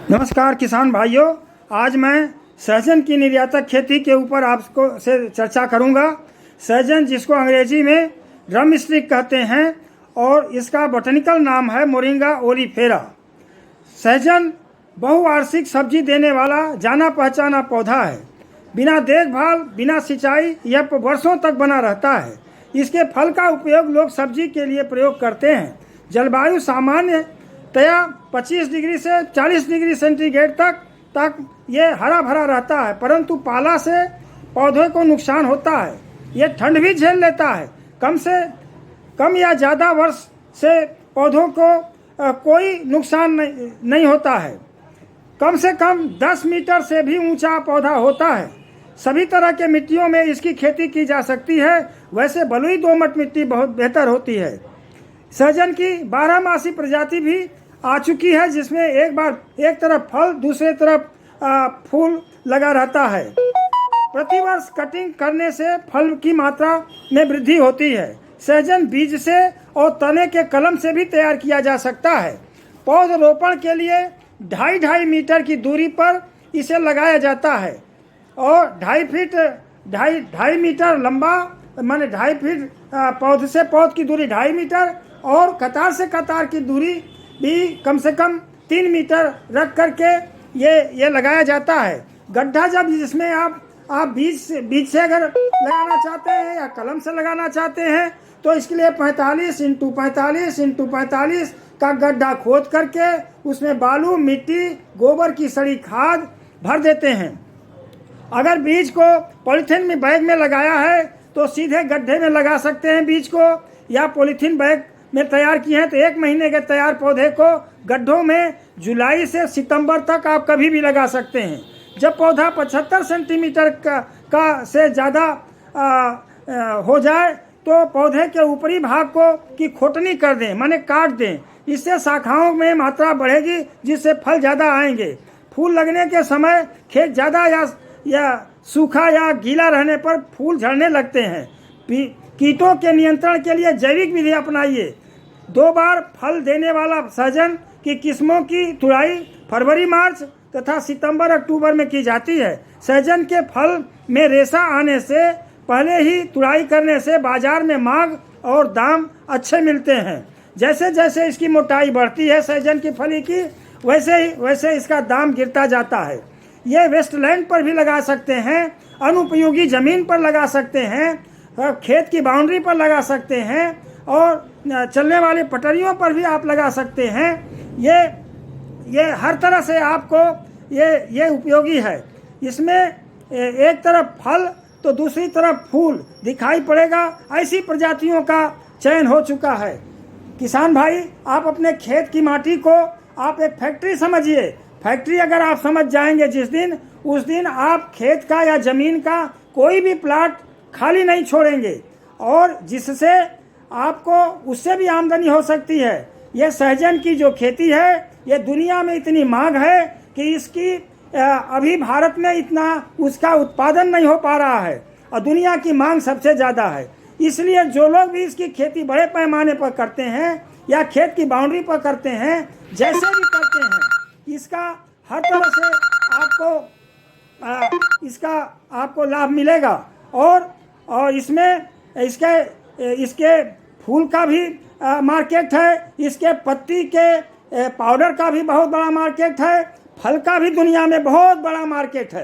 नमस्कार किसान भाइयों, आज मैं सहजन की निर्यातक खेती के ऊपर आपको से चर्चा करूंगा। सहजन जिसको अंग्रेजी में ड्रम स्टिक कहते हैं और इसका बोटेनिकल नाम है मोरिंगा ओलिफेरा। सहजन बहुवार्षिक सब्जी देने वाला जाना पहचाना पौधा है। बिना देखभाल बिना सिंचाई यह वर्षों तक बना रहता है। इसके फल का उपयोग लोग सब्जी के लिए प्रयोग करते हैं। जलवायु सामान्य तया 25 डिग्री से 40 डिग्री सेंटीग्रेड तक ये हरा भरा रहता है, परंतु पाला से पौधे को नुकसान होता है। ये ठंड भी झेल लेता है। कम से कम या ज़्यादा वर्ष से पौधों को कोई नुकसान नहीं होता है। कम से कम 10 मीटर से भी ऊंचा पौधा होता है। सभी तरह के मिट्टियों में इसकी खेती की जा सकती है। वैसे बलुई दोमट मिट्टी बहुत बेहतर होती है। सहजन की 12मासी प्रजाति भी आ चुकी है, जिसमें एक तरफ फल दूसरे तरफ फूल लगा रहता है। प्रतिवर्ष कटिंग करने से फल की मात्रा में वृद्धि होती है। सहजन बीज से और तने के कलम से भी तैयार किया जा सकता है। पौधरोपण के लिए 2.5 मीटर की दूरी पर इसे लगाया जाता है और 2.5 मीटर लंबा, माने 2.5 फीट पौध से पौध की दूरी 2.5 मीटर और कतार से कतार की दूरी भी कम से कम 3 मीटर रख करके ये लगाया जाता है। गड्ढा जब जिसमें आप बीज से अगर लगाना चाहते हैं या कलम से लगाना चाहते हैं तो इसके लिए 45 × 45 × 45 का गड्ढा खोद करके उसमें बालू, मिट्टी, गोबर की सड़ी खाद भर देते हैं। अगर बीज को पॉलीथीन में बैग में लगाया है तो सीधे गड्ढे में लगा सकते हैं बीज को, या पॉलीथीन बैग में तैयार किए हैं तो 1 महीने के तैयार पौधे को गड्ढों में जुलाई से सितंबर तक आप कभी भी लगा सकते हैं। जब पौधा 75 सेंटीमीटर का से ज़्यादा हो जाए तो पौधे के ऊपरी भाग की खोटनी कर दें, माने काट दें। इससे शाखाओं में मात्रा बढ़ेगी, जिससे फल ज़्यादा आएंगे। फूल लगने के समय खेत ज़्यादा या सूखा या गीला रहने पर फूल झड़ने लगते हैं। कीटों के नियंत्रण के लिए जैविक विधि अपनाइए। 2 बार फल देने वाला सहजन की किस्मों की तुड़ाई फरवरी मार्च तथा सितंबर अक्टूबर में की जाती है। सहजन के फल में रेशा आने से पहले ही तुड़ाई करने से बाजार में मांग और दाम अच्छे मिलते हैं। जैसे जैसे इसकी मोटाई बढ़ती है सहजन की फली की, वैसे इसका दाम गिरता जाता है। ये वेस्टलैंड पर भी लगा सकते हैं, अनुपयोगी ज़मीन पर लगा सकते हैं, खेत की बाउंड्री पर लगा सकते हैं और चलने वाली पटरियों पर भी आप लगा सकते हैं। ये हर तरह से आपको ये उपयोगी है। इसमें एक तरफ फल तो दूसरी तरफ फूल दिखाई पड़ेगा। ऐसी प्रजातियों का चयन हो चुका है। किसान भाई, आप अपने खेत की माटी को आप एक फैक्ट्री समझिए। फैक्ट्री अगर आप समझ जाएंगे जिस दिन, उस दिन आप खेत का या ज़मीन का कोई भी प्लाट खाली नहीं छोड़ेंगे और जिससे आपको उससे भी आमदनी हो सकती है। यह सहजन की जो खेती है, ये दुनिया में इतनी मांग है कि इसकी अभी भारत में इतना उसका उत्पादन नहीं हो पा रहा है और दुनिया की मांग सबसे ज़्यादा है। इसलिए जो लोग भी इसकी खेती बड़े पैमाने पर करते हैं या खेत की बाउंड्री पर करते हैं, जैसे भी करते हैं, इसका हर तरह से आपको लाभ मिलेगा। और इसमें इसके फूल का भी मार्केट है, इसके पत्ती के पाउडर का भी बहुत बड़ा मार्केट है, फल का भी दुनिया में बहुत बड़ा मार्केट है।